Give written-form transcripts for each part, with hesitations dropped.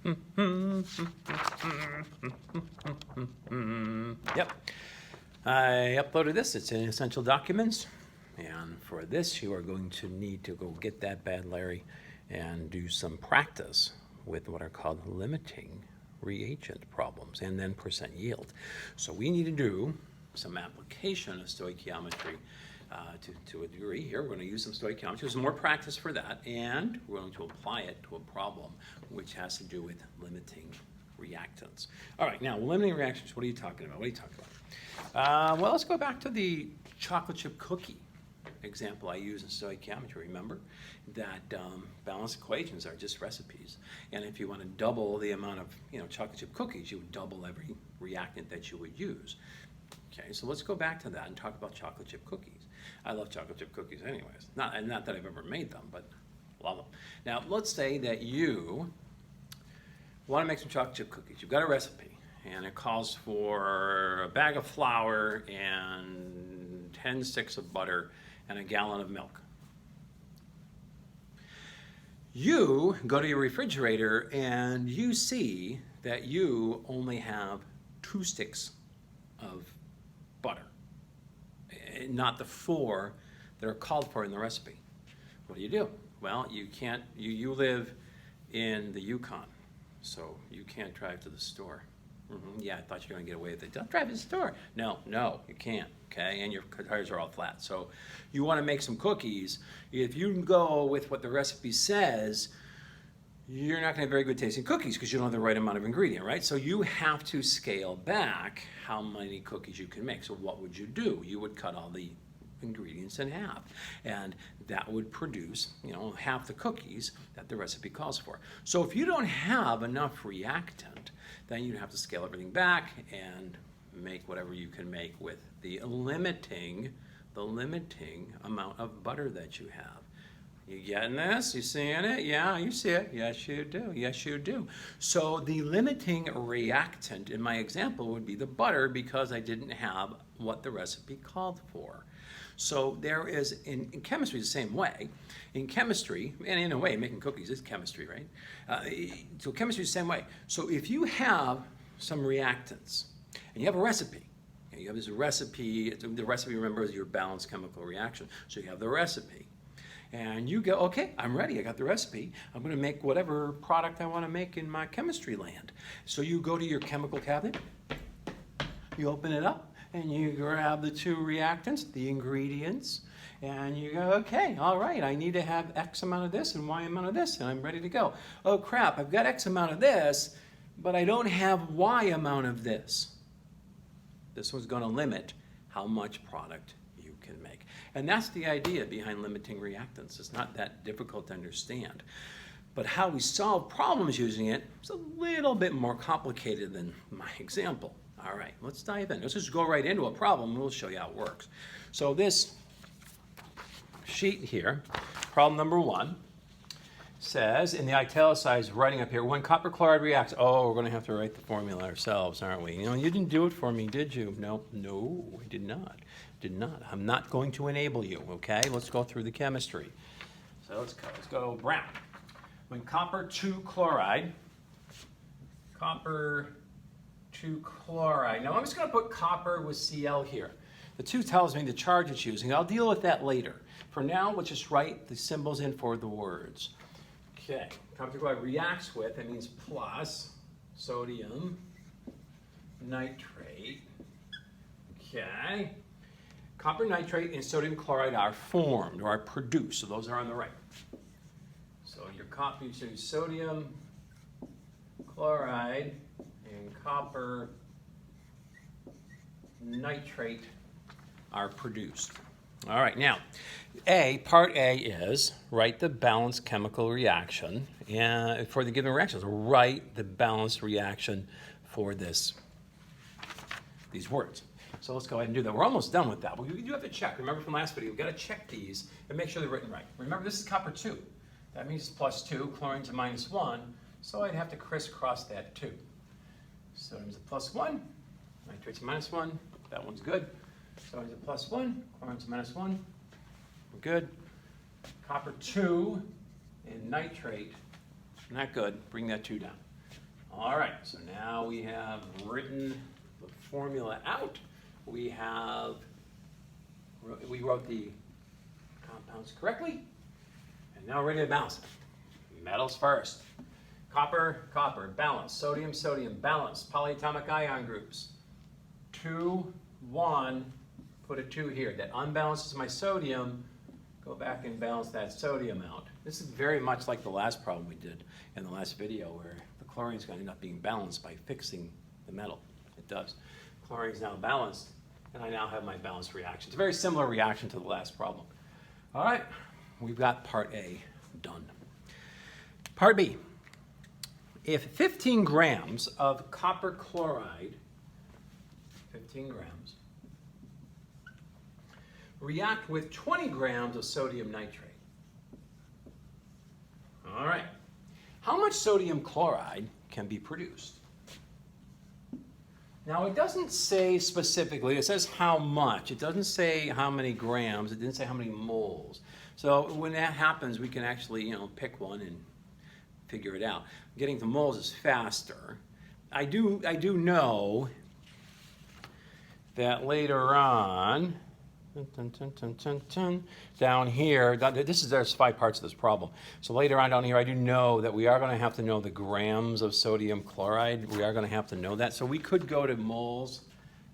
Yep, I uploaded this. It's in Essential Documents. And for this, you are going to need to go get that bad Larry and do some practice with what are called limiting reagent problems and then percent yield. So we need to do some application of stoichiometry to a degree here. We're going to use some stoichiometry. There's more practice for that, and we're going to apply it to a problem which has to do with limiting reactants. All right, now limiting reactions, what are you talking about? What are you talking about? Well, let's go back to the chocolate chip cookie example I use in stoichiometry. Remember that balanced equations are just recipes, and if you want to double the amount of chocolate chip cookies, you would double every reactant that you would use. Okay, so let's go back to that and talk about chocolate chip cookies. I love chocolate chip cookies anyways. Not that I've ever made them, but love them. Now, let's say that you want to make some chocolate chip cookies. You've got a recipe, and it calls for a bag of flour and 10 sticks of butter and a gallon of milk. You go to your refrigerator and you see that you only have 2 sticks of butter, not the 4 that are called for in the recipe. What do? Well, you can't, you live in the Yukon, so you can't drive to the store. Yeah, I thought you were going to get away with it. Don't drive to the store. No, you can't, okay? And your tires are all flat. So you want to make some cookies. If you go with what the recipe says, you're not going to have very good tasting cookies because you don't have the right amount of ingredient, right? So you have to scale back how many cookies you can make. So what would you do? You would cut all the ingredients in half, and that would produce half the cookies that the recipe calls for. So if you don't have enough reactant, then you'd have to scale everything back and make whatever you can make with the limiting amount of butter that you have. You getting this? You seeing it? Yeah, you see it. Yes, you do. Yes, you do. So the limiting reactant in my example would be the butter because I didn't have what the recipe called for. So there is, in chemistry, the same way. In chemistry, and in a way, making cookies is chemistry, right? So chemistry is the same way. So if you have some reactants, and you have a recipe, and you have this recipe, the recipe, remember, is your balanced chemical reaction. So you have the recipe. And you go, okay, I'm ready, I got the recipe. I'm gonna make whatever product I wanna make in my chemistry land. So you go to your chemical cabinet, you open it up, and you grab the 2 reactants, the ingredients, and you go, okay, all right, I need to have X amount of this and Y amount of this, and I'm ready to go. Oh crap, I've got X amount of this, but I don't have Y amount of this. This one's gonna limit how much product you can make. And that's the idea behind limiting reactants. It's not that difficult to understand. But how we solve problems using it is a little bit more complicated than my example. All right, let's dive in. Let's just go right into a problem and we'll show you how it works. So this sheet here, problem number 1, says in the italicized writing up here, when copper chloride reacts, we're going to have to write the formula ourselves, aren't we? You didn't do it for me, did you? No, I did not. I'm not going to enable you, okay? Let's go through the chemistry. So let's go brown. When copper 2 chloride, now I'm just going to put copper with Cl here. The 2 tells me the charge it's using. I'll deal with that later. For now, let's just write the symbols in for the words. Okay, copper chloride reacts with, that means plus, sodium nitrate. Okay. Copper nitrate and sodium chloride are formed or are produced, so those are on the right. So your sodium chloride and copper nitrate are produced. All right, now, part A is write the balanced chemical reaction for the given reactions. Write the balanced reaction for these words. So let's go ahead and do that. We're almost done with that. But you do have to check. Remember from last video, we've got to check these and make sure they're written right. Remember, this is copper 2. That means it's plus 2, chlorine's a minus 1, so I'd have to crisscross that 2. Sodium's a plus 1, nitrate's a minus 1, that one's good. Sodium's a plus 1, chlorine's a minus 1, we're good. Copper 2 and nitrate, not good, bring that 2 down. All right, so now we have written the formula out. We wrote the compounds correctly, and now we're ready to balance it. Metals first. Copper, copper, balance. Sodium, sodium, balance. Polyatomic ion groups. 2, 1, put a 2 here. That unbalances my sodium. Go back and balance that sodium out. This is very much like the last problem we did in the last video where the chlorine is going to end up being balanced by fixing the metal. It does. Chlorine is now balanced, and I now have my balanced reaction. It's a very similar reaction to the last problem. All right, we've got part A done. Part B. If 15 grams of copper chloride, 15 grams, react with 20 grams of sodium nitrate. All right. How much sodium chloride can be produced? Now, it doesn't say specifically. It says how much. It doesn't say how many grams. It didn't say how many moles. So when that happens, we can actually, pick one and figure it out. Getting to moles is faster. I do know that later on, down here, there's 5 parts of this problem. So later on down here, I do know that we are going to have to know the grams of sodium chloride. We are going to have to know that. So we could go to moles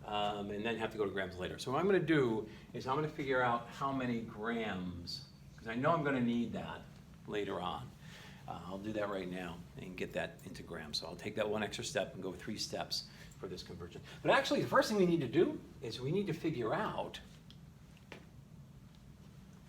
and then have to go to grams later. So what I'm going to do is I'm going to figure out how many grams, because I know I'm going to need that later on. I'll do that right now and get that into grams. So I'll take that one extra step and go 3 steps for this conversion. But actually, the first thing we need to do is we need to figure out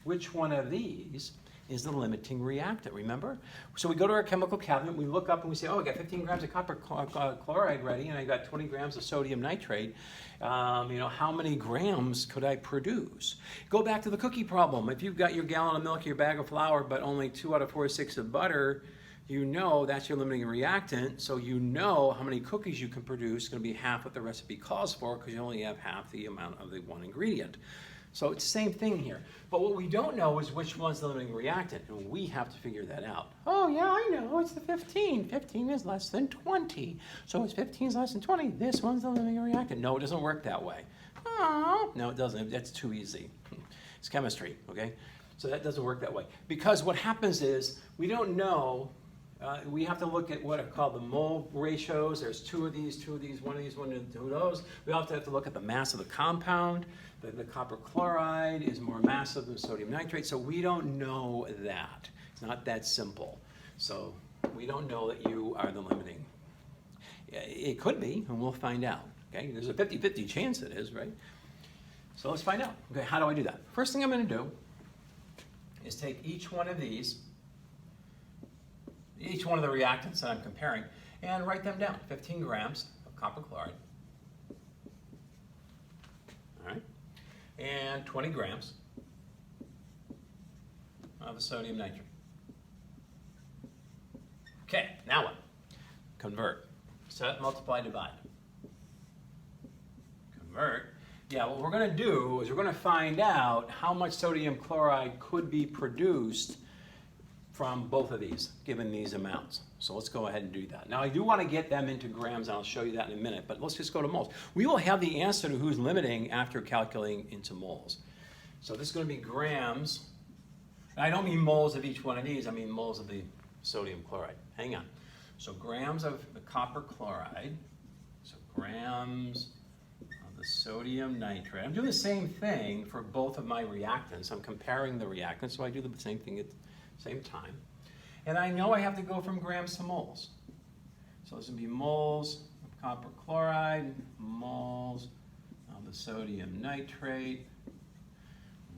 which one of these is the limiting reactant, remember? So we go to our chemical cabinet, we look up and we say, oh, I got 15 grams of copper chloride ready, and I got 20 grams of sodium nitrate. How many grams could I produce? Go back to the cookie problem. If you've got your gallon of milk, your bag of flour, but only 2 out of 4 sticks of butter, you know that's your limiting reactant, so you know how many cookies you can produce. It's going to be half what the recipe calls for because you only have half the amount of the one ingredient. So it's the same thing here. But what we don't know is which one's the limiting reactant, and we have to figure that out. Oh, yeah, I know, it's the 15. 15 is less than 20. So if 15 is less than 20, this one's the limiting reactant. No, it doesn't work that way. Oh, no, it doesn't. That's too easy. It's chemistry, okay? So that doesn't work that way. Because what happens is we don't know. We have to look at what are called the mole ratios. There's 2 of these, 2 of these, 1 of these, 1 of those. We also have to look at the mass of the compound. The copper chloride is more massive than sodium nitrate, so we don't know that. It's not that simple. So we don't know that you are the limiting. It could be, and we'll find out. Okay, there's a 50-50 chance it is, right? So let's find out. Okay, how do I do that? First thing I'm going to do is take each one of these, each one of the reactants that I'm comparing, and write them down. 15 grams of copper chloride. All right. And 20 grams of the sodium nitrate. Okay, now what? Convert. Set, multiply, divide. Convert. Yeah, what we're going to do is we're going to find out how much sodium chloride could be produced from both of these, given these amounts. So let's go ahead and do that. Now I do want to get them into grams, and I'll show you that in a minute, but let's just go to moles. We will have the answer to who's limiting after calculating into moles. So this is going to be grams. And I don't mean moles of each one of these, I mean moles of the sodium chloride. Hang on. So grams of the copper chloride, so grams of the sodium nitrate. I'm doing the same thing for both of my reactants. I'm comparing the reactants, so I do the same thing at the same time. And I know I have to go from grams to moles. So this would be moles of copper chloride, moles of the sodium nitrate,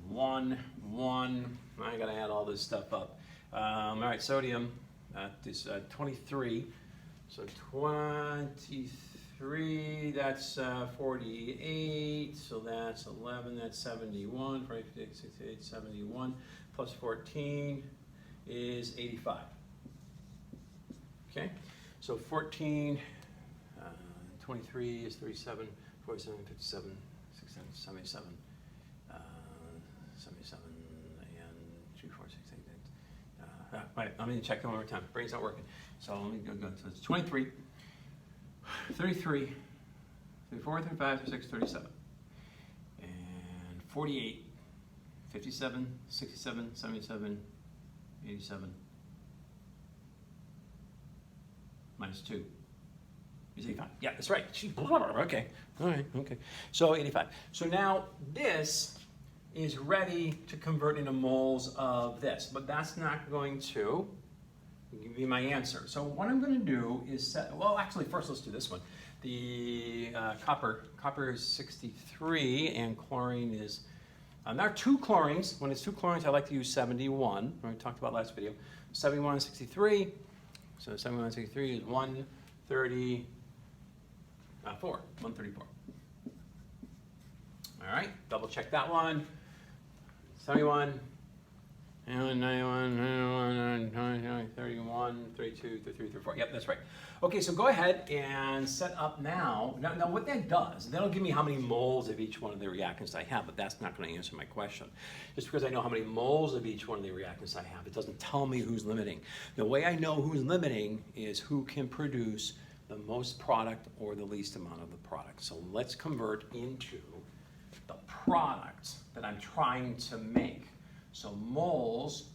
1, 1. I gotta add all this stuff up. All right, sodium is 23. So 23, that's 48. So that's 11, that's 71. 48, 68, 71 plus 14 is 85. Okay, so 14, 23 is 37, 47, 57, 67, 77, 77, and 2, 4, 6, 8, 8. Wait, I'm going to check it one more time. Brain's not working. So let me go. So it's 23 33, 34, 35, 36, 37, and 48, 57, 67, 77, 87, minus 2 is 85. Yeah, that's right. Okay, all right, okay. So 85. So now this is ready to convert into moles of this, but that's not going to give me my answer. So what I'm going to do is set, well, actually, first let's do this one. The copper is 63, and chlorine is, there are 2 chlorines. When it's 2 chlorines, I like to use 71, we talked about last video. 71 and 63, so 71 and 63 is 134, 134. All right, double check that one. 71, 91, 31, 32, 33, 34. Yep, that's right. Okay, so go ahead and set up now. Now what that does, that'll give me how many moles of each one of the reactants I have, but that's not going to answer my question. Just because I know how many moles of each one of the reactants I have, it doesn't tell me who's limiting. The way I know who's limiting is who can produce the most product or the least amount of the product. So let's convert into the product that I'm trying to make. So moles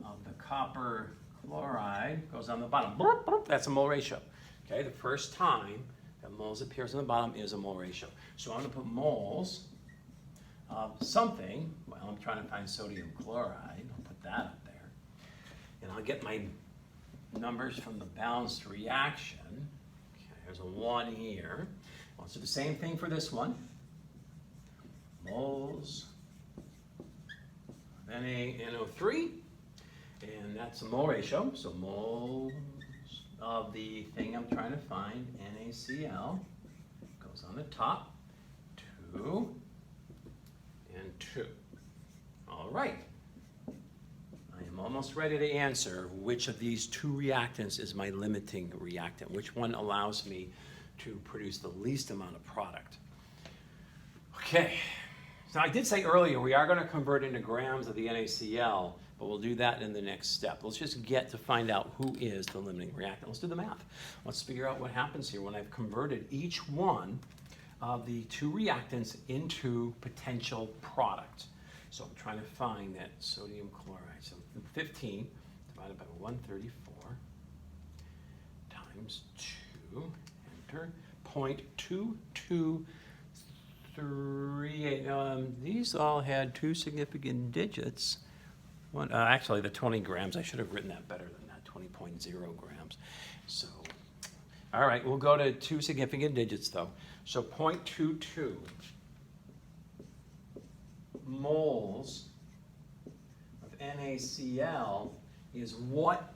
of the copper chloride goes on the bottom. That's a mole ratio. Okay, the first time that moles appears on the bottom is a mole ratio. So I'm going to put moles of something. Well, I'm trying to find sodium chloride. I'll put that up there. And I'll get my numbers from the balanced reaction. Okay, there's a 1 here. Let's do the same thing for this one. Moles of NaNO3, and that's a mole ratio. So moles of the thing I'm trying to find, NaCl, goes on the top, 2 and 2. All right. I am almost ready to answer which of these 2 reactants is my limiting reactant, which one allows me to produce the least amount of product. Okay. So I did say earlier we are going to convert into grams of the NaCl, but we'll do that in the next step. Let's just get to find out who is the limiting reactant. Let's do the math. Let's figure out what happens here when I've converted each one of the 2 reactants into potential product. So I'm trying to find that sodium chloride. So 15 divided by 134 times 2, enter, 0.223. These all had 2 significant digits. Actually, the 20 grams, I should have written that better than that, 20.0 grams. So, all right, we'll go to 2 significant digits though. So 0.22 moles of NaCl is what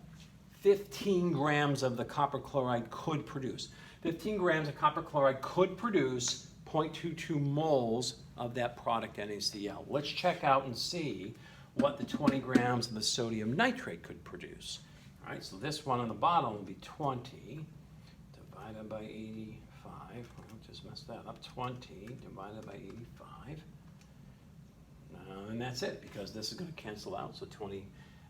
15 grams of the copper chloride could produce. 15 grams of copper chloride could produce 0.22 moles of that product NaCl. Let's check out and see what the 20 grams of the sodium nitrate could produce. All right, so this one on the bottom will be 20 divided by 85. I just messed that up. 20 divided by 85. And that's it, because this is going to cancel out. So 20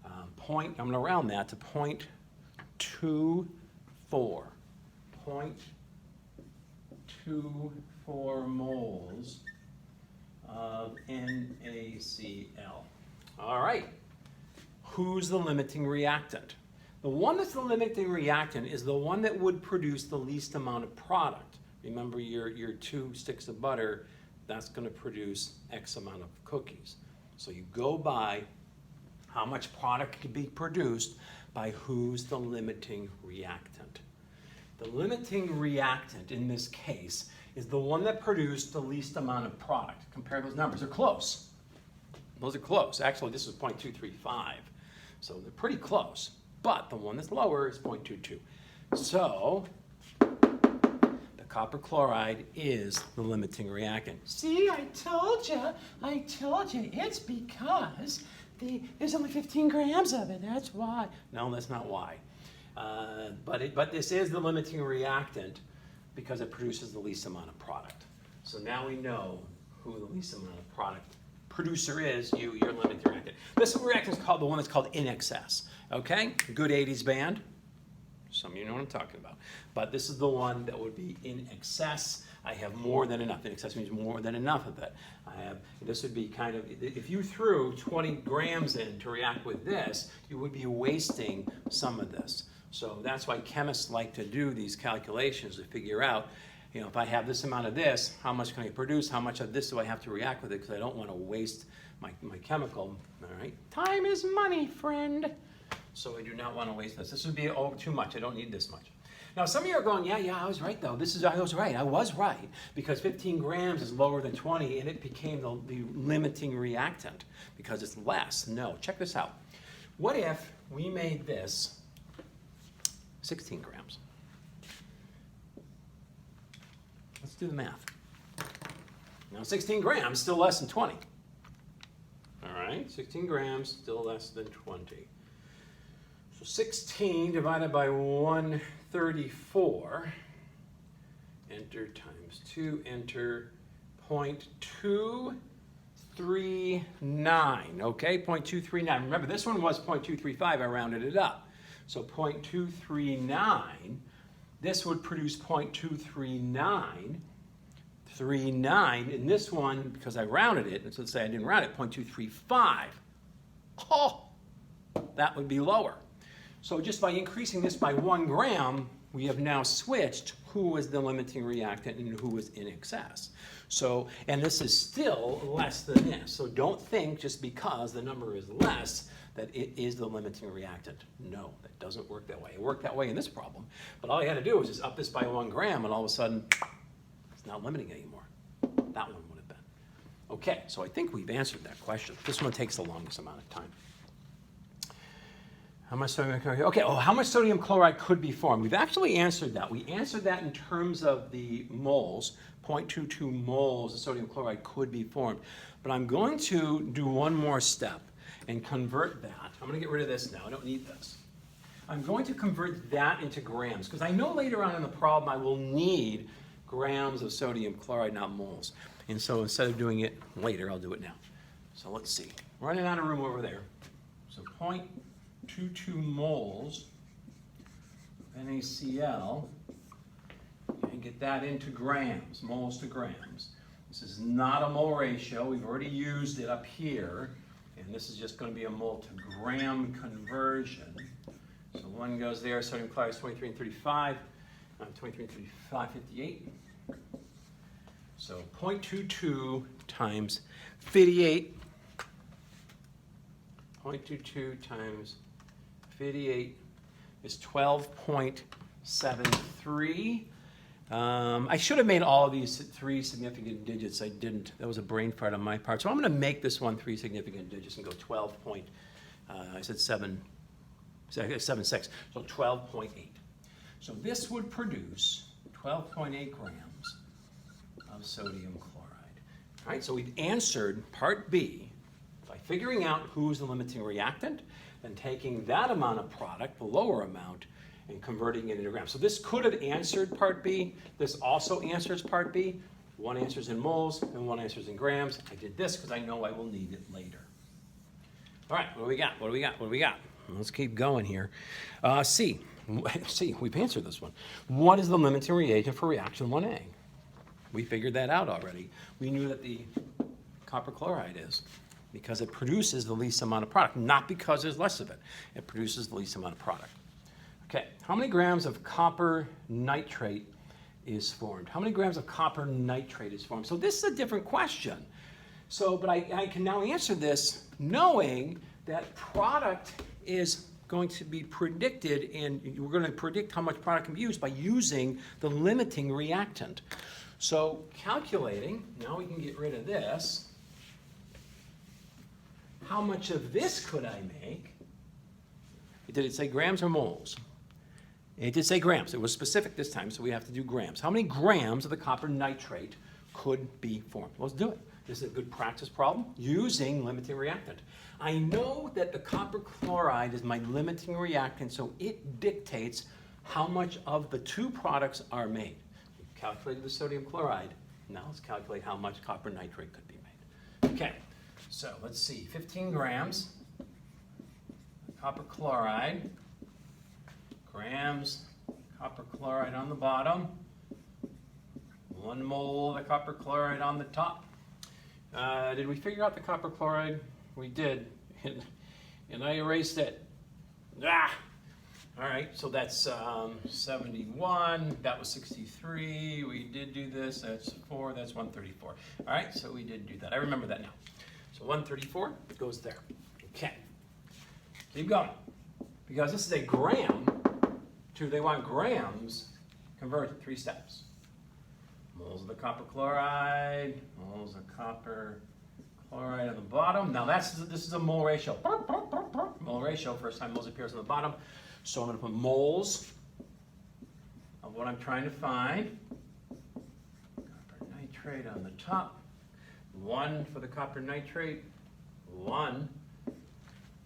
I'm going to round that to 0.24. 0.24 moles of NaCl. All right. Who's the limiting reactant? The one that's the limiting reactant is the one that would produce the least amount of product. Remember your 2 sticks of butter, that's going to produce X amount of cookies. So you go by how much product can be produced by who's the limiting reactant. The limiting reactant in this case is the one that produced the least amount of product. Compare those numbers. They're close. Those are close. Actually, this is 0.235. So they're pretty close. But the one that's lower is 0.22. So the copper chloride is the limiting reactant. See, I told you. It's because there's only 15 grams of it. That's why. No, that's not why. But this is the limiting reactant because it produces the least amount of product. So now we know who the least amount of product producer is, your limiting reactant. This reactant is called the one that's called in excess. Okay? Good 80s band. Some of you know what I'm talking about. But this is the one that would be in excess. I have more than enough. In excess means more than enough of it. This would be kind of, if you threw 20 grams in to react with this, you would be wasting some of this. So that's why chemists like to do these calculations to figure out, you know, if I have this amount of this, how much can I produce? How much of this do I have to react with it? Because I don't want to waste my chemical. All right. Time is money, friend. So I do not want to waste this. This would be too much. I don't need this much. Now, some of you are going, yeah, I was right, though. I was right, because 15 grams is lower than 20, and it became the limiting reactant because it's less. No, check this out. What if we made this 16 grams? Let's do the math. Now, 16 grams, still less than 20. All right, 16 grams, still less than 20. So 16 divided by 134, enter times 2, enter 0.239, okay? 0.239. Remember, this one was 0.235. I rounded it up. So 0.239, this would produce 0.239, in this one, because I rounded it, and so let's say I didn't round it, 0.235. Oh, that would be lower. So just by increasing this by 1 gram, we have now switched who was the limiting reactant and who was in excess. So, and this is still less than this. So don't think just because the number is less that it is the limiting reactant. No, that doesn't work that way. It worked that way in this problem. But all you had to do was just up this by 1 gram and all of a sudden, it's not limiting anymore. That one would have been. Okay, so I think we've answered that question. This one takes the longest amount of time. How much sodium chloride? Okay, how much sodium chloride could be formed? We've actually answered that. We answered that in terms of the moles. 0.22 moles of sodium chloride could be formed. But I'm going to do one more step and convert that. I'm going to get rid of this now. I don't need this. I'm going to convert that into grams because I know later on in the problem I will need grams of sodium chloride, not moles. And so instead of doing it later, I'll do it now. So let's see. Running out of room over there. So 0.22 moles of NaCl, and get that into grams, moles to grams. This is not a mole ratio. We've already used it up here, and this is just going to be a mole to gram conversion. So one goes there, sodium chloride is 23 and 35, 23 and 35, 58. So 0.22 times 58, 0.22 times 58 is 12.73. I should have made all of these 3 significant digits. I didn't. That was a brain fart on my part. So I'm going to make this one 3 significant digits and go 12 point, I said 7, so I got 7.6, so 12.8. So this would produce 12.8 grams of sodium chloride. All right, so we've answered part B by figuring out who's the limiting reactant and taking that amount of product, the lower amount, and converting it into grams. So this could have answered part B. This also answers part B. One answers in moles and one answers in grams. I did this because I know I will need it later. All right, what do we got? What do we got? What do we got? Let's keep going here. C. C, we've answered this one. What is the limiting reagent for reaction 1A? We figured that out already. We knew that the copper chloride is because it produces the least amount of product, not because there's less of it. It produces the least amount of product. Okay, how many grams of copper nitrate is formed? How many grams of copper nitrate is formed? So this is a different question. So, but I can now answer this knowing that product is going to be predicted, and we're going to predict how much product can be used by using the limiting reactant. So calculating, now we can get rid of this. How much of this could I make? Did it say grams or moles? It did say grams. It was specific this time, so we have to do grams. How many grams of the copper nitrate could be formed? Let's do it. This is a good practice problem using limiting reactant. I know that the copper chloride is my limiting reactant, so it dictates how much of the 2 products are made. We've calculated the sodium chloride. Now let's calculate how much copper nitrate could be made. Okay, so let's see. 15 grams copper chloride grams copper chloride on the bottom, 1 mole of the copper chloride on the top. Did we figure out the copper chloride? We did, and I erased it. Ah! All right, so that's 71, that was 63, we did do this, that's 4, that's 134. All right, so we did do that, I remember that now. So 134 goes there. Okay, keep going. Because this is a gram, they want grams, convert it 3 steps. Moles of the copper chloride, moles of copper chloride on the bottom. Now this is a mole ratio. Mole ratio, first time moles appears on the bottom. So I'm going to put moles of what I'm trying to find. Copper nitrate on the top. 1 for the copper nitrate. 1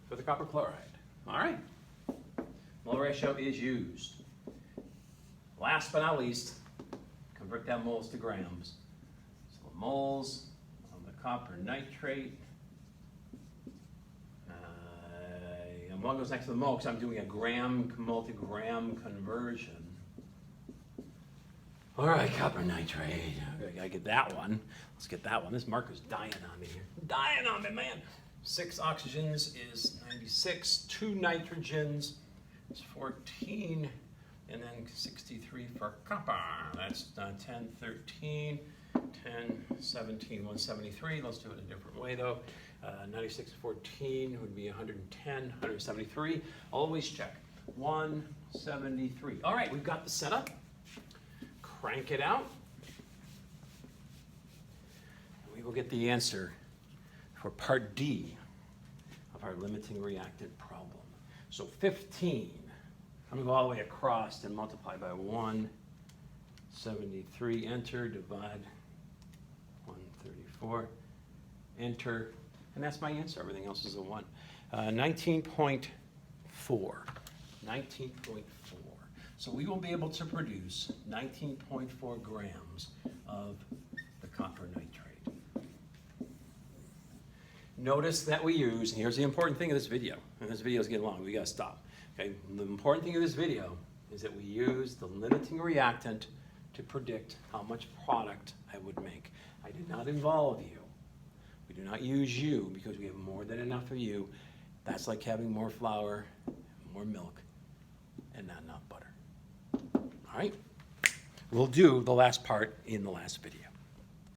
for the copper chloride. All right. Mole ratio is used. Last but not least, convert that moles to grams. So moles of the copper nitrate. And 1 goes next to the mole because I'm doing a gram multi-gram conversion. All right, copper nitrate. I gotta get that one. Let's get that one. This marker's dying on me here. Dying on me, man. 6 oxygens is 96. 2 nitrogens is 14. And then 63 for copper. That's 10, 13, 10, 17, 173. Let's do it a different way though. 96, 14 would be 110, 173. Always check. 173. All right, we've got the setup. Crank it out. We will get the answer for part D of our limiting reactant problem. So 15. I'm going to go all the way across and multiply by 173. Enter, divide 134. Enter. And that's my answer. Everything else is a 1. 19.4. 19.4. So we will be able to produce 19.4 grams of the copper nitrate. Notice that we use, and here's the important thing of this video, and this video is getting long, we got to stop. Okay, the important thing of this video is that we use the limiting reactant to predict how much product I would make. I did not involve you. We do not use you because we have more than enough of you. That's like having more flour, more milk, and not enough butter. All right? We'll do the last part in the last video.